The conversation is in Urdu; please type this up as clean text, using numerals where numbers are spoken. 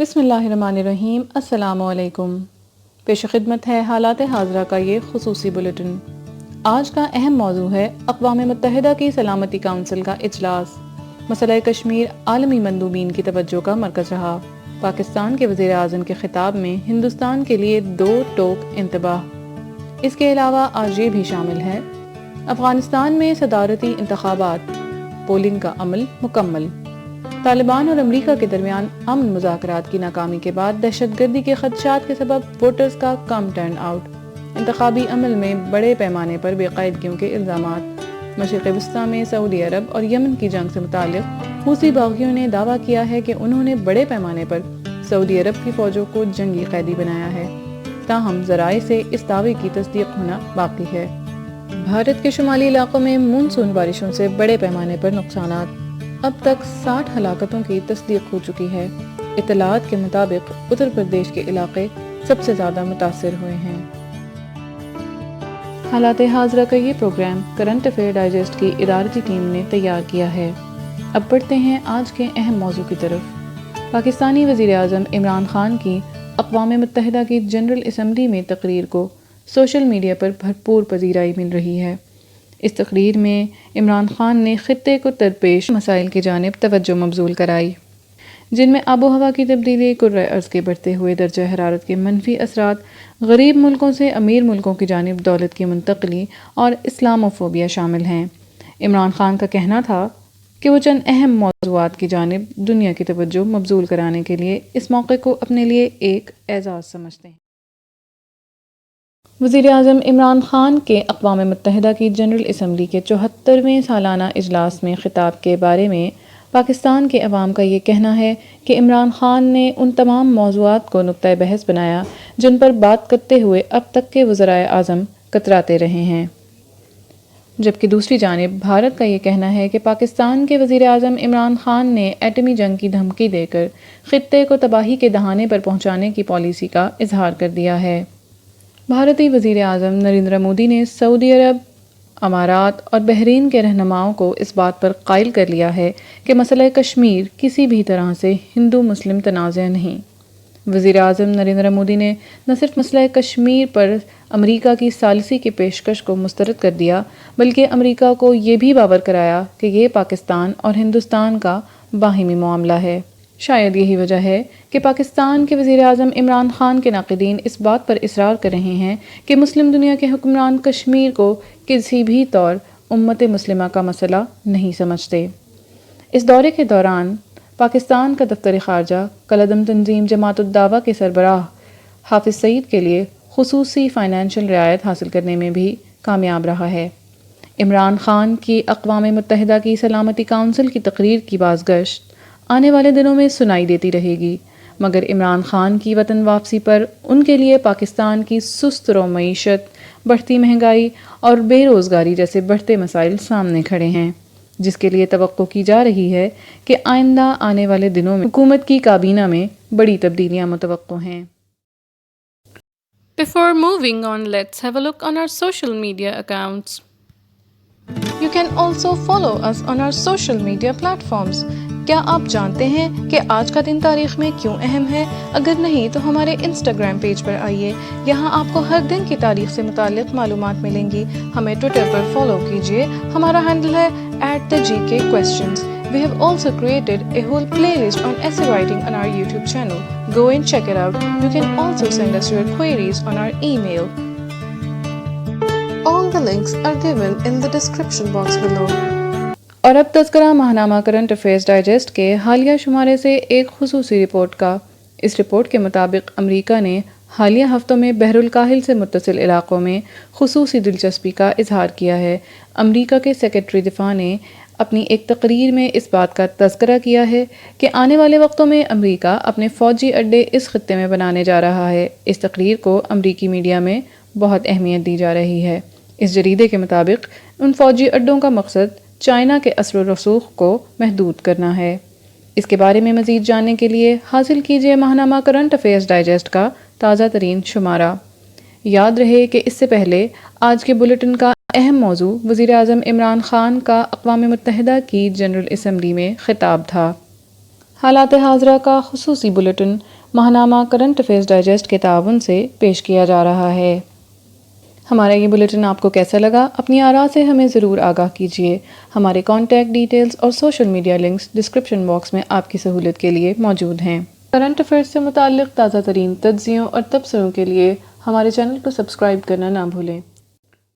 بسم اللہ الرحمن الرحیم۔ السلام علیکم۔ پیش خدمت ہے حالات حاضرہ کا یہ خصوصی بلیٹن۔ آج کا اہم موضوع ہے اقوام متحدہ کی سلامتی کونسل کا اجلاس۔ مسئلہ کشمیر عالمی مندوبین کی توجہ کا مرکز رہا۔ پاکستان کے وزیر اعظم کے خطاب میں ہندوستان کے لیے 2 ٹوک انتباہ۔ اس کے علاوہ آج یہ بھی شامل ہے: افغانستان میں صدارتی انتخابات، پولنگ کا عمل مکمل۔ طالبان اور امریکہ کے درمیان امن مذاکرات کی ناکامی کے بعد دہشت گردی کے خدشات کے سبب ووٹرز کا کم ٹرن آؤٹ۔ انتخابی عمل میں بڑے پیمانے پر بے قاعدگیوں کے الزامات۔ مشرق وسطیٰ میں سعودی عرب اور یمن کی جنگ سے متعلق حوثی باغیوں نے دعویٰ کیا ہے کہ انہوں نے بڑے پیمانے پر سعودی عرب کی فوجوں کو جنگی قیدی بنایا ہے، تاہم ذرائع سے اس دعوے کی تصدیق ہونا باقی ہے۔ بھارت کے شمالی علاقوں میں مونسون بارشوں سے بڑے پیمانے پر نقصانات۔ اب تک 60 ہلاکتوں کی تصدیق ہو چکی ہے۔ اطلاعات کے مطابق اتر پردیش کے علاقے سب سے زیادہ متاثر ہوئے ہیں۔ حالات حاضرہ کا یہ پروگرام کرنٹ افیئر ڈائجسٹ کی ادارتی ٹیم نے تیار کیا ہے۔ اب بڑھتے ہیں آج کے اہم موضوع کی طرف۔ پاکستانی وزیر اعظم عمران خان کی اقوام متحدہ کی جنرل اسمبلی میں تقریر کو سوشل میڈیا پر بھرپور پذیرائی مل رہی ہے۔ اس تقریر میں عمران خان نے خطے کو درپیش مسائل کی جانب توجہ مبذول کرائی، جن میں آب و ہوا کی تبدیلی، کرۂ ارض کے بڑھتے ہوئے درجہ حرارت کے منفی اثرات، غریب ملکوں سے امیر ملکوں کی جانب دولت کی منتقلی اور اسلاموفوبیا شامل ہیں۔ عمران خان کا کہنا تھا کہ وہ چند اہم موضوعات کی جانب دنیا کی توجہ مبذول کرانے کے لیے اس موقع کو اپنے لیے ایک اعزاز سمجھتے ہیں۔ وزیر اعظم عمران خان کے اقوام متحدہ کی جنرل اسمبلی کے 74ویں سالانہ اجلاس میں خطاب کے بارے میں پاکستان کے عوام کا یہ کہنا ہے کہ عمران خان نے ان تمام موضوعات کو نقطۂ بحث بنایا جن پر بات کرتے ہوئے اب تک کے وزرائے اعظم کتراتے رہے ہیں، جبکہ دوسری جانب بھارت کا یہ کہنا ہے کہ پاکستان کے وزیر اعظم عمران خان نے ایٹمی جنگ کی دھمکی دے کر خطے کو تباہی کے دہانے پر پہنچانے کی پالیسی کا اظہار کر دیا ہے۔ بھارتی وزیر اعظم نریندر مودی نے سعودی عرب، امارات اور بحرین کے رہنماؤں کو اس بات پر قائل کر لیا ہے کہ مسئلہ کشمیر کسی بھی طرح سے ہندو مسلم تنازع نہیں۔ وزیر اعظم نریندر مودی نے نہ صرف مسئلہ کشمیر پر امریکہ کی ثالثی کی پیشکش کو مسترد کر دیا، بلکہ امریکہ کو یہ بھی باور کرایا کہ یہ پاکستان اور ہندوستان کا باہمی معاملہ ہے۔ شاید یہی وجہ ہے کہ پاکستان کے وزیر اعظم عمران خان کے ناقدین اس بات پر اصرار کر رہے ہیں کہ مسلم دنیا کے حکمران کشمیر کو کسی بھی طور امت مسلمہ کا مسئلہ نہیں سمجھتے۔ اس دورے کے دوران پاکستان کا دفتر خارجہ کالعدم تنظیم جماعت الدعوہ کے سربراہ حافظ سعید کے لیے خصوصی فائنینشل رعایت حاصل کرنے میں بھی کامیاب رہا ہے۔ عمران خان کی اقوام متحدہ کی سلامتی کونسل کی تقریر کی بازگشت آنے والے دنوں میں سنائی دیتی رہے گی، مگر عمران خان کی وطن واپسی پر ان کے لیے پاکستان کی سست رو معیشت، بڑھتی مہنگائی اور بے روزگاری جیسے بڑھتے مسائل سامنے کھڑے ہیں، جس کے لیے توقع کی جا رہی ہے کہ آئندہ آنے والے دنوں میں حکومت کی کابینہ میں بڑی تبدیلیاں متوقع ہیں۔ Before moving on, let's have a look on our social media accounts. You can also follow us on our social media platforms. کیا آپ جانتے ہیں کہ آج کا دن تاریخ میں کیوں اہم ہے؟ اگر نہیں تو ہمارے انسٹاگرام پیج پر آئیے، یہاں آپ کو ہر دن کی تاریخ سے متعلق معلومات ملیں گی۔ ہمیں ٹویٹر پر فالو کیجیے، ہمارا ہینڈل ہے @thegkquestions. We have also created a whole playlist on essay writing on our YouTube channel. Go and check it out. You can also send us your queries on our email. All the links are given in the description box below. اور اب تذکرہ ماہنامہ کرنٹ افیئرز ڈائجسٹ کے حالیہ شمارے سے ایک خصوصی رپورٹ کا۔ اس رپورٹ کے مطابق امریکہ نے حالیہ ہفتوں میں بحر الکاہل سے متصل علاقوں میں خصوصی دلچسپی کا اظہار کیا ہے۔ امریکہ کے سیکرٹری دفاع نے اپنی ایک تقریر میں اس بات کا تذکرہ کیا ہے کہ آنے والے وقتوں میں امریکہ اپنے فوجی اڈے اس خطے میں بنانے جا رہا ہے۔ اس تقریر کو امریکی میڈیا میں بہت اہمیت دی جا رہی ہے۔ اس جریدے کے مطابق ان فوجی اڈوں کا مقصد چائنا کے اثر و رسوخ کو محدود کرنا ہے۔ اس کے بارے میں مزید جاننے کے لیے حاصل کیجیے ماہنامہ کرنٹ افیئرز ڈائجسٹ کا تازہ ترین شمارہ۔ یاد رہے کہ اس سے پہلے آج کے بلیٹن کا اہم موضوع وزیر اعظم عمران خان کا اقوام متحدہ کی جنرل اسمبلی میں خطاب تھا۔ حالات حاضرہ کا خصوصی بلیٹن ماہنامہ کرنٹ افیئرز ڈائجسٹ کے تعاون سے پیش کیا جا رہا ہے۔ ہمارا یہ بلیٹن آپ کو کیسا لگا؟ اپنی آراء سے ہمیں ضرور آگاہ کیجیے۔ ہمارے کانٹیکٹ ڈیٹیلز اور social media links description box میں آپ کی سہولت کے لیے موجود ہیں۔ کرنٹ افیئرز سے متعلق تازہ ترین تجزیوں اور تبصروں کے لیے ہمارے چینل کو سبسکرائب کرنا نہ بھولیں۔